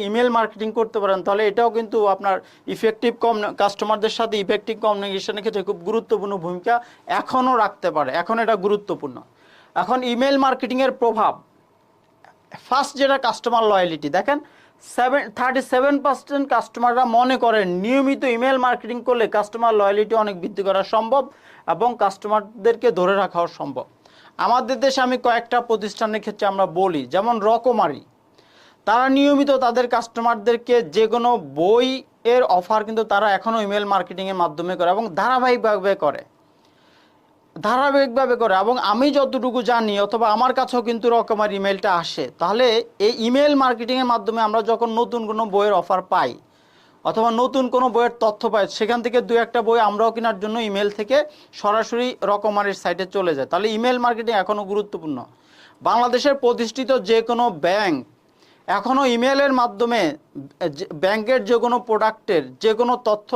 Email marketing করতে পারেন, তাহলে এটাও কিন্তু আপনার ইফেক্টিভ কাস্টমারদের সাথে ইফেক্টিভ কমিউনিকেশনের ক্ষেত্রে খুব গুরুত্বপূর্ণ ভূমিকা এখনও রাখতে পারে। এখন এটা গুরুত্বপূর্ণ। এখন ইমেল মার্কেটিংয়ের প্রভাব, ফার্স্ট যেটা কাস্টমার লয়ালিটি, দেখেন 37% কাস্টমাররা মনে করেন নিয়মিত ইমেল মার্কেটিং করলে কাস্টমার লয়ালিটি অনেক বৃদ্ধি করা সম্ভব এবং কাস্টমারদেরকে ধরে রাখাও সম্ভব। আমাদের দেশে আমি কয়েকটা প্রতিষ্ঠানের ক্ষেত্রে আমরা বলি, যেমন রকমারি, তারা নিয়মিত তাদের কাস্টমারদেরকে যে কোনো বই এর অফার কিন্তু তারা এখনও ইমেল মার্কেটিংয়ের মাধ্যমে করে এবং ধারাবাহিকভাবে করে এবং আমি যতটুকু জানি অথবা আমার কাছেও কিন্তু রকমের ইমেলটা আসে। তাহলে এই ইমেল মার্কেটিংয়ের মাধ্যমে আমরা যখন নতুন কোনো বইয়ের অফার পাই অথবা নতুন কোনো বইয়ের তথ্য পাই, সেখান থেকে দু একটা বই আমরাও কেনার জন্য ইমেল থেকে সরাসরি রকমারির সাইটে চলে যায়। তাহলে ইমেল মার্কেটিং এখনও গুরুত্বপূর্ণ। বাংলাদেশের প্রতিষ্ঠিত যে কোনো ব্যাংক এখনও ইমেলের মাধ্যমে ব্যাংকের যে কোনো প্রোডাক্টের যে কোনো তথ্য